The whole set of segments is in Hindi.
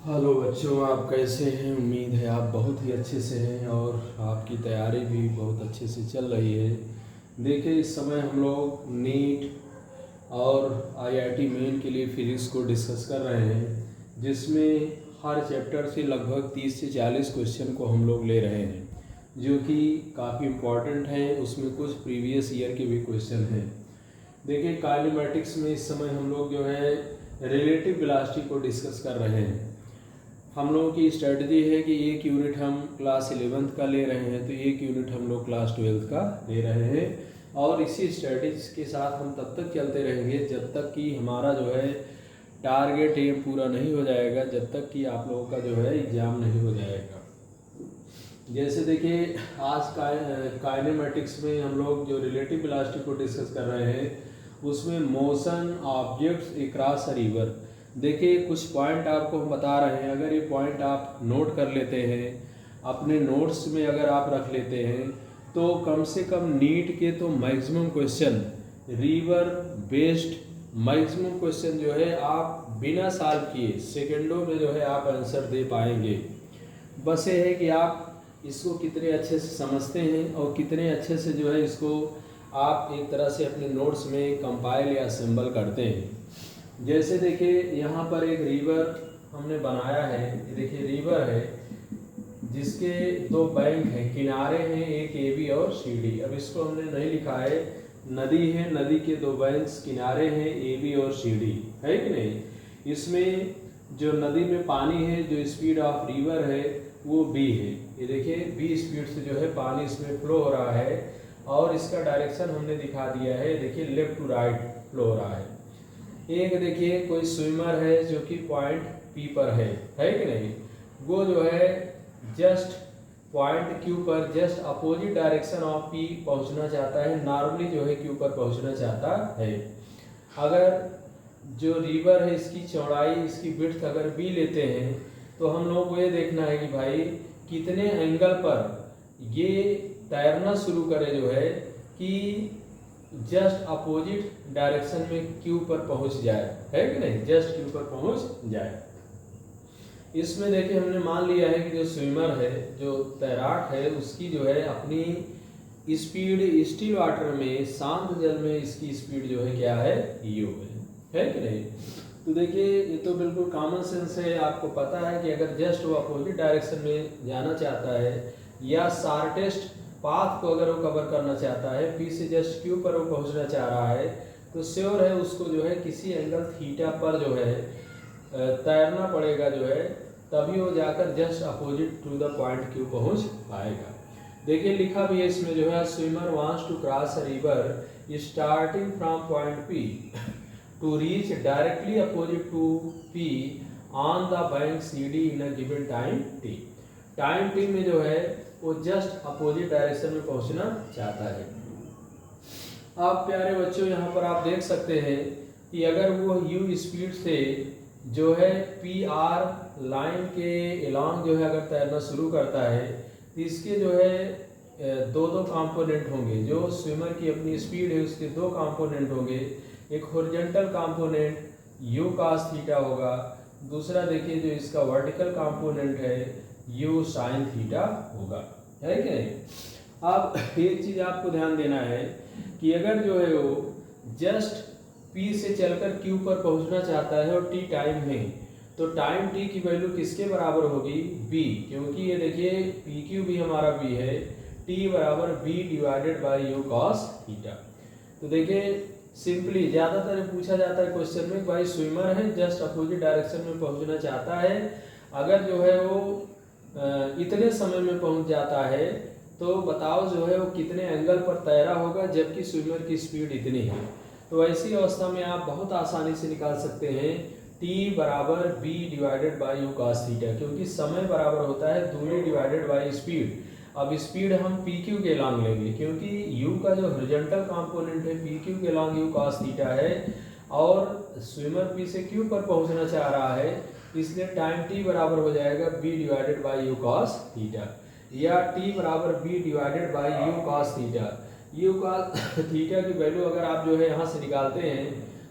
हेलो बच्चों, आप कैसे हैं? उम्मीद है आप बहुत ही अच्छे से हैं और आपकी तैयारी भी बहुत अच्छे से चल रही है। देखिए, इस समय हम लोग नीट और आईआईटी मेन के लिए फिजिक्स को डिस्कस कर रहे हैं, जिसमें हर चैप्टर से लगभग 30 से 40 क्वेश्चन को हम लोग ले रहे हैं, जो कि काफ़ी इम्पॉर्टेंट हैं। उसमें कुछ प्रीवियस ईयर के भी क्वेश्चन हैं। देखिए, काइनेमेटिक्स में इस समय हम लोग जो है रिलेटिव वेलोसिटी को डिस्कस कर रहे हैं। हम लोगों की स्ट्रेटजी है कि एक यूनिट हम क्लास 11th का ले रहे हैं, तो एक यूनिट हम लोग क्लास 12th का ले रहे हैं, और इसी स्ट्रेटजी के साथ हम तब तक चलते रहेंगे जब तक कि हमारा जो है टारगेट एम पूरा नहीं हो जाएगा, जब तक कि आप लोगों का जो है एग्ज़ाम नहीं हो जाएगा। जैसे देखिए, आज काइनेमेटिक्स में हम लोग जो रिलेटिव वेलोसिटी को डिस्कस कर रहे हैं, उसमें motion objects across a river. देखिए, कुछ पॉइंट आपको हम बता रहे हैं, अगर ये पॉइंट आप नोट कर लेते हैं, अपने नोट्स में अगर आप रख लेते हैं, तो कम से कम नीट के तो maximum question river based maximum question जो है आप बिना सॉल्व किए सेकंडों में जो है आप आंसर दे पाएंगे। बस ये है कि आप इसको कितने अच्छे से समझते हैं और कितने अच्छे से जो है इसको आप एक तरह से अपने नोट्स में कंपाइल या असेंबल करते हैं। जैसे देखिए, यहाँ पर एक रिवर हमने बनाया है। ये देखिए रिवर है, जिसके दो बैंक हैं, किनारे हैं, एक ए बी और सी डी। अब इसको हमने नहीं लिखा है, नदी है, नदी के दो बैंक्स किनारे हैं, ए बी और सी डी, है कि नहीं। इसमें जो नदी में पानी है, जो स्पीड ऑफ रिवर है वो बी है। ये देखिए बी स्पीड से जो है पानी इसमें फ्लो हो रहा है, और इसका डायरेक्शन हमने दिखा दिया है। देखिए लेफ्ट टू राइट फ्लो हो रहा है। एक देखिए कोई स्विमर है जो कि पॉइंट पी पर है कि नहीं। वो जो है जस्ट पॉइंट क्यू पर just opposite direction of P पहुंचना चाहता है, नॉर्मली जो है क्यू पर पहुंचना चाहता है। अगर जो रिवर है इसकी चौड़ाई, इसकी विड्थ अगर बी लेते हैं, तो हम लोगों को ये देखना है कि भाई कितने एंगल पर ये तैरना शुरू करे, जो है कि जस्ट अपोजिट डायरेक्शन में क्यू पर पहुंच जाए, है कि नहीं, जस्ट क्यू पर पहुंच जाए। इसमें देखिए हमने मान लिया है कि जो स्विमर है, जो तैराक है, उसकी जो है अपनी स्पीड स्टिल वाटर में, शांत जल में इसकी स्पीड जो है क्या है, यू है कि नहीं। तो देखिए ये तो बिल्कुल कॉमन सेंस है, आपको पता है कि अगर जस्ट वो अपोजिट डायरेक्शन में जाना चाहता है या शार्टेस्ट पाथ को अगर वो कवर करना चाहता है, पी से जस्ट क्यू पर वो पहुंचना चाह रहा है, तो श्योर है उसको जो है किसी एंगल थीटा पर जो है तैरना पड़ेगा, जो है तभी वो जाकर just opposite to the point Q पहुंच पाएगा। देखिए लिखा भी है इसमें जो है, swimmer wants to cross a river starting from point P to reach directly opposite to P on the bank CD in a given time t। Time t में जो है वो जस्ट अपोजिट डायरेक्शन में पहुंचना चाहता है। अब प्यारे बच्चों, यहाँ पर आप देख सकते हैं कि अगर वो u स्पीड से जो है पी आर लाइन के एलॉन्ग जो है अगर तैरना शुरू करता है, तो इसके जो है दो कंपोनेंट होंगे। जो स्विमर की अपनी स्पीड है उसके दो कंपोनेंट होंगे। एक horizontal component u cos theta होगा, दूसरा देखिए जो इसका वर्टिकल कंपोनेंट है u sin थीटा होगा, है कि नहीं। अब एक चीज आपको ध्यान देना है कि अगर जो है वो जस्ट p से चलकर q पर पहुंचना चाहता है और t टाइम में, तो टाइम t की वैल्यू किसके बराबर होगी, b, क्योंकि ये देखिए pq भी हमारा b है, t बराबर b divided by u cos theta. तो देखिए सिंपली ज़्यादातर पूछा जाता है क्वेश्चन में, भाई स्विमर है जस्ट अपोजिट डायरेक्शन में पहुंचना चाहता है, अगर जो है वो इतने समय में पहुंच जाता है, तो बताओ जो है वो कितने एंगल पर तैरा होगा, जबकि स्विमर की स्पीड इतनी है। तो ऐसी अवस्था में आप बहुत आसानी से निकाल सकते हैं t बराबर b divided by u cos theta, क्योंकि समय बराबर होता है दूरी डिवाइडेड बाई स्पीड। अब स्पीड हम पी क्यू के लॉन्ग लेंगे, क्योंकि u का जो हॉरिजॉन्टल कंपोनेंट है पी क्यू के लॉन्ग यू cos थीटा है, और स्विमर पी से क्यू पर पहुंचना चाह रहा है, इसलिए टाइम t बराबर हो जाएगा b divided by u cos theta, या t बराबर b divided by u cos theta. U cos theta की वैल्यू अगर आप जो है यहाँ से निकालते हैं,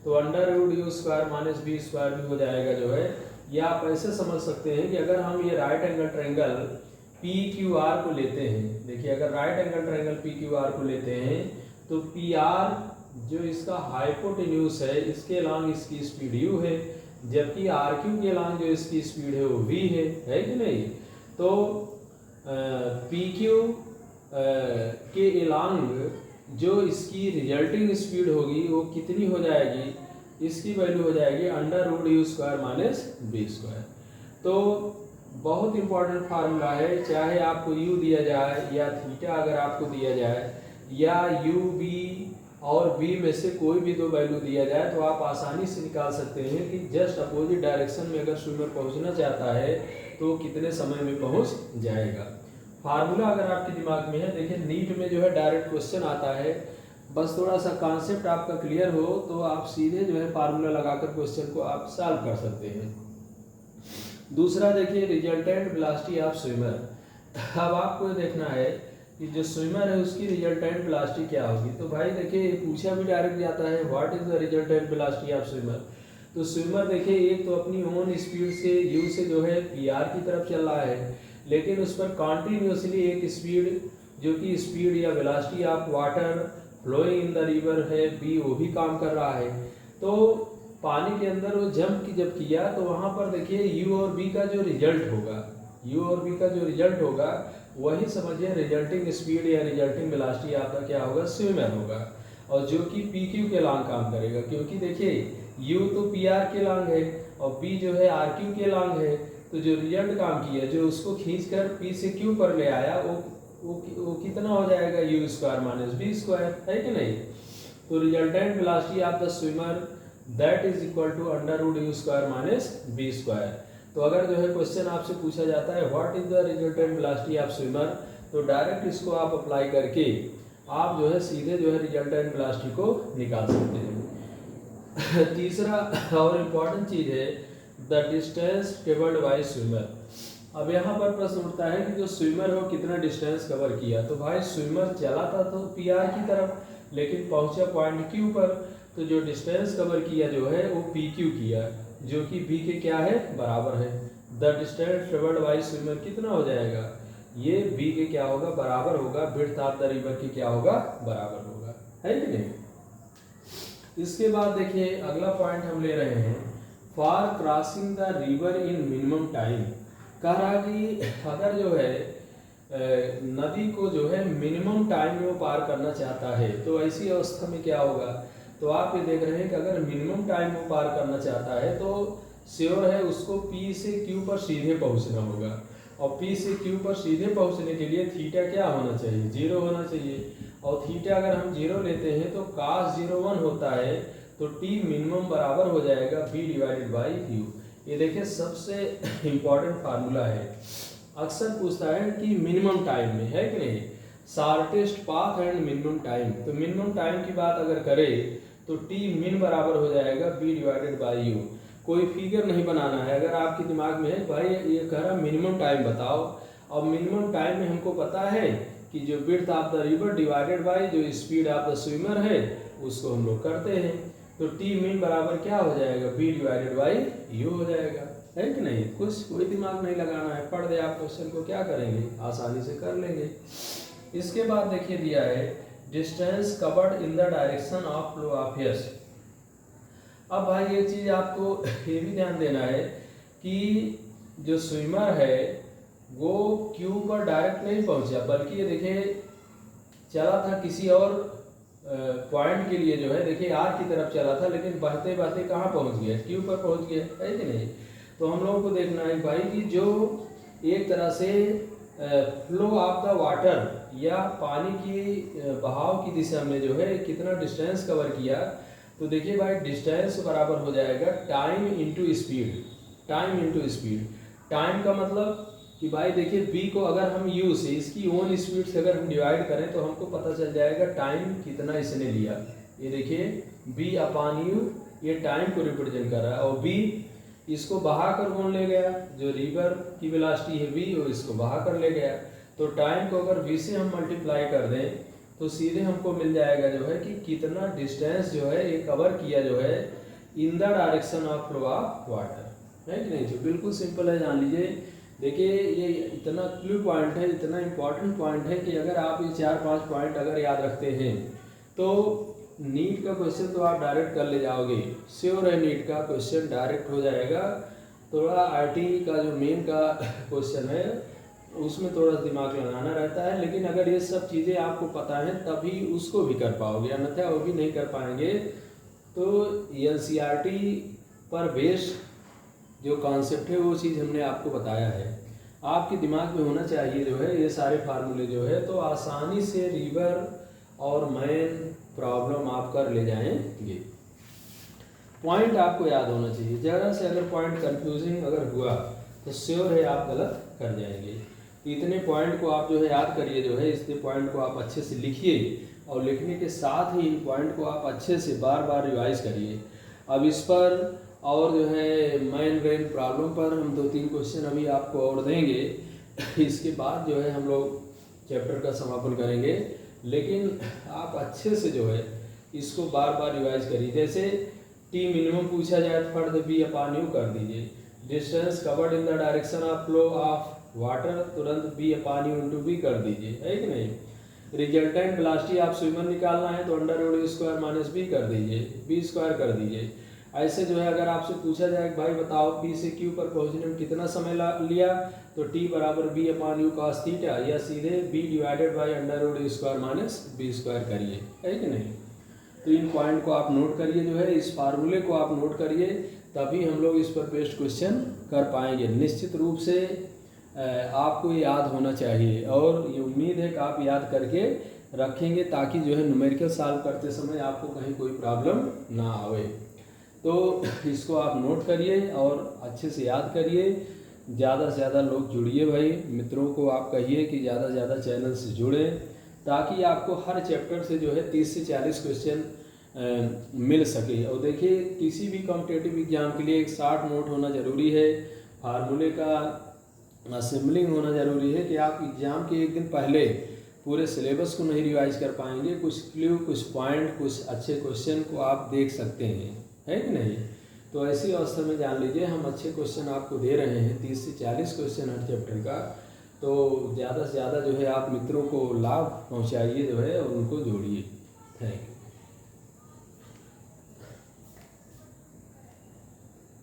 तो under root u square minus b square भी हो जाएगा जो है या आप ऐसे समझ सकते हैं कि अगर हम ये right angle triangle P Q R को लेते हैं, देखिए अगर right angle triangle P Q R को लेते हैं तो पी आर जो इसका हाइपोटेन्यूज है इसके अलांग इसकी स्पीड यू है, जबकि आर क्यू के अलांग जो इसकी स्पीड है वो वी है कि नहीं। तो पी क्यू के अलांग जो इसकी रिजल्टिंग स्पीड होगी वो कितनी हो जाएगी, इसकी वैल्यू हो जाएगी under root u square minus b square. तो बहुत इंपॉर्टेंट फार्मूला है, चाहे आपको यू दिया जाए या थीटा अगर आपको दिया जाए या यू बी और बी में से कोई भी दो वैल्यू दिया जाए तो आप आसानी से निकाल सकते हैं कि जस्ट अपोजिट डायरेक्शन में अगर स्विमर पहुंचना चाहता है तो कितने समय में पहुंच जाएगा। फार्मूला अगर आपके दिमाग में है, देखिए नीट में जो है डायरेक्ट क्वेश्चन आता है, बस थोड़ा सा कॉन्सेप्ट आपका क्लियर हो तो आप सीधे जो है फार्मूला लगाकर क्वेश्चन को आप सॉल्व कर सकते हैं। दूसरा देखिए रिजल्टेंट वेलोसिटी ऑफ स्विमर। अब आपको देखना है कि जो स्विमर है उसकी रिजल्टेंट वेलोसिटी क्या होगी। तो भाई देखिए पूछा भी डायरेक्ट जाता है what is the resultant velocity of swimmer. तो स्विमर देखिए एक तो अपनी ओन स्पीड से यू से जो है पी आर की तरफ चल रहा है, लेकिन उस पर कॉन्टिन्यूसली एक स्पीड जो कि स्पीड या velocity of water flowing in the river है बी, वो भी काम कर रहा है। तो पानी के अंदर वो जंप की जब किया तो वहाँ पर देखिए यू और बी का जो रिजल्ट होगा, यू और बी का जो रिजल्ट होगा वही समझिए रिजल्टिंग स्पीड या रिजल्टिंग वेलोसिटी आपका क्या होगा, स्विमर होगा, और जो कि पी क्यू के लॉन्ग काम करेगा, क्योंकि देखिए यू तो पी आर के लॉन्ग है और बी जो है आर क्यू के लॉन्ग है। तो जो रिजल्ट काम किया, जो उसको खींचकर पी से क्यू पर ले आया, वो कितना हो जाएगा, u square minus b square, है कि नहीं। तो resultant velocity of the swimmer that is equal to under root u square minus b square. तो अगर जो है क्वेश्चन आपसे पूछा जाता है what is the resultant velocity of swimmer, तो डायरेक्ट इसको आप अप्लाई करके आप जो है सीधे जो है रिजल्टेंट वेलोसिटी को निकाल सकते हैं। तीसरा और इम्पॉर्टेंट चीज है the distance covered by swimmer. अब यहाँ पर प्रश्न उठता है कि जो स्विमर है वो कितना डिस्टेंस कवर किया। तो भाई स्विमर चला था तो पी आर की तरफ, लेकिन पहुंचा पॉइंट क्यू पर, तो जो डिस्टेंस कवर किया जो है वो पी क्यू किया, जो कि बी के क्या है, बराबर है। The distance travelled by swimmer कितना हो जाएगा, ये बी के क्या होगा, बराबर होगा, विड्थ ऑफ द रिवर की क्या होगा, बराबर होगा, है कि नहीं। इसके बाद देखिए अगला पॉइंट हम ले रहे हैं for crossing the river in minimum time. कह रहा कि अगर जो है नदी को जो है मिनिमम टाइम में वो पार करना चाहता है तो ऐसी अवस्था में क्या होगा। तो आप ये देख रहे हैं कि अगर मिनिमम टाइम वो पार करना चाहता है तो श्योर है उसको P से Q पर सीधे पहुंचना होगा, और P से Q पर सीधे पहुंचने के लिए थीटा क्या होना चाहिए, 0 होना चाहिए। और थीटा अगर हम 0 लेते हैं तो cos 0 1 होता है, तो T मिनिमम बराबर हो जाएगा B डिवाइडेड बाई Q। ये देखिए सबसे इम्पॉर्टेंट फार्मूला है, अक्सर पूछता है कि मिनिमम टाइम में, है कि नहीं, shortest path and minimum time. तो मिनिमम टाइम की बात अगर करें तो टी मिन बराबर हो जाएगा बी डिवाइडेड बाई यू। कोई फिगर नहीं बनाना है, अगर आपके दिमाग में है भाई ये कह रहा मिनिमम टाइम बताओ, और मिनिमम टाइम में हमको पता है कि जो width of the river divided by जो स्पीड ऑफ द स्विमर है उसको हम लोग करते हैं। तो टी मिन बराबर क्या हो जाएगा, बी डिवाइडेड बाई यू हो जाएगा, है कि नहीं। कुछ कोई दिमाग नहीं लगाना है, पढ़ दे आप क्वेश्चन को, क्या करेंगे, आसानी से कर लेंगे। इसके बाद देखिए दिया है distance covered in the direction of flow of yes. अब भाई ये चीज आपको ये भी ध्यान देना है कि जो स्विमर है वो क्यू पर डायरेक्ट नहीं पहुंचा, बल्कि ये देखिए चला था किसी और पॉइंट के लिए, जो है देखिए आर की तरफ चला था, लेकिन बहते बहते कहाँ पहुंच गया, क्यू पर पहुंच गया, है कि नहीं। तो हम लोगों को देखना है भाई कि जो एक तरह से फ्लो ऑफ द वाटर या पानी की बहाव की दिशा में जो है कितना डिस्टेंस कवर किया। तो देखिए भाई डिस्टेंस बराबर हो जाएगा time into speed, time into speed. Time का मतलब कि भाई देखिए बी को अगर हम यू से इसकी ओन स्पीड से अगर हम डिवाइड करें तो हमको पता चल जाएगा टाइम कितना इसने लिया। ये देखिए बी अपान यू ये टाइम को रिप्रेजेंट कर रहा है, और बी इसको बहा कर कौन ले गया, जो रिवर की वेलोसिटी है v, और इसको बहा कर ले गया। तो टाइम को अगर v से हम मल्टीप्लाई कर दें तो सीधे हमको मिल जाएगा जो है कि कितना डिस्टेंस जो है ये कवर किया जो है इन the direction of flow of water, है कि नहीं। जो बिल्कुल सिंपल है, जान लीजिए। देखिए ये इतना क्लू पॉइंट है, इतना इम्पॉर्टेंट पॉइंट है कि अगर आप ये 4-5 पॉइंट अगर याद रखते हैं तो नीट का क्वेश्चन तो आप डायरेक्ट कर ले जाओगे, श्योर है। नीट का क्वेश्चन डायरेक्ट हो जाएगा। थोड़ा आईटी का जो मेन का क्वेश्चन है उसमें थोड़ा दिमाग लगाना रहता है, लेकिन अगर ये सब चीज़ें आपको पता है तभी उसको भी कर पाओगे, अन्यथा वो भी नहीं कर पाएंगे। तो एनसीईआरटी पर बेस्ड जो कॉन्सेप्ट है वो चीज़ हमने आपको बताया है। आपके दिमाग में होना चाहिए जो है ये सारे फार्मूले जो है, तो आसानी से रिवर और मैन प्रॉब्लम आप कर ले जाएंगे। पॉइंट आपको याद होना चाहिए, ज़रा से अगर पॉइंट कंफ्यूजिंग अगर हुआ तो श्योर है आप गलत कर जाएंगे। इतने पॉइंट को आप जो है याद करिए, जो है इतने पॉइंट को आप अच्छे से लिखिए और लिखने के साथ ही इन पॉइंट को आप अच्छे से बार बार रिवाइज करिए। अब इस पर और जो है मैन ब्रेन प्रॉब्लम पर हम 2-3 क्वेश्चन अभी आपको और देंगे। इसके बाद जो है हम लोग चैप्टर का समापन करेंगे, लेकिन आप अच्छे से जो है इसको बार बार रिवाइज करिए। जैसे टी मिनिमम पूछा जाए तो for the B upon U कर दीजिए। Distance covered in the direction of flow of water, तुरंत B upon U into B कर दीजिए, है कि नहीं। रिजल्टेंट वेलोसिटी आप स्विमर निकालना है तो under root square minus b कर दीजिए, बी स्क्वायर कर दीजिए। ऐसे जो है अगर आपसे पूछा जाए कि भाई बताओ पी से क्यू पर पहुंचने में कितना समय लिया, तो टी बराबर b upon u cos theta, या सीधे b divided by under root square minus b square करिए, है कि नहीं। तो इन पॉइंट को आप नोट करिए, जो है इस फार्मूले को आप नोट करिए, तभी हम लोग इस पर बेस्ड क्वेश्चन कर पाएंगे। निश्चित रूप से आपको ये याद होना चाहिए और ये उम्मीद है कि आप याद करके रखेंगे, ताकि जो है न्यूमेरिकल सॉल्व करते समय आपको कहीं कोई प्रॉब्लम ना आवे। तो इसको आप नोट करिए और अच्छे से याद करिए। ज़्यादा से ज़्यादा लोग जुड़िए भाई, मित्रों को आप कहिए कि ज़्यादा से ज़्यादा चैनल से जुड़ें, ताकि आपको हर चैप्टर से जो है 30 से 40 क्वेश्चन मिल सके। और देखिए किसी भी कॉम्पिटिटिव एग्जाम के लिए एक शॉर्ट नोट होना ज़रूरी है, फार्मूले का असेंबलिंग होना ज़रूरी है कि आप एग्ज़ाम के एक दिन पहले पूरे सिलेबस को नहीं रिवाइज कर पाएंगे। कुछ क्ल्यू, कुछ पॉइंट, कुछ अच्छे क्वेश्चन को आप देख सकते हैं, है कि नहीं। तो ऐसी अवस्था में जान लीजिए हम अच्छे क्वेश्चन आपको दे रहे हैं, 30 से 40 क्वेश्चन हर चैप्टर का। तो ज़्यादा से ज़्यादा जो है आप मित्रों को लाभ पहुंचाइए जो है और उनको जोड़िए। Thank you.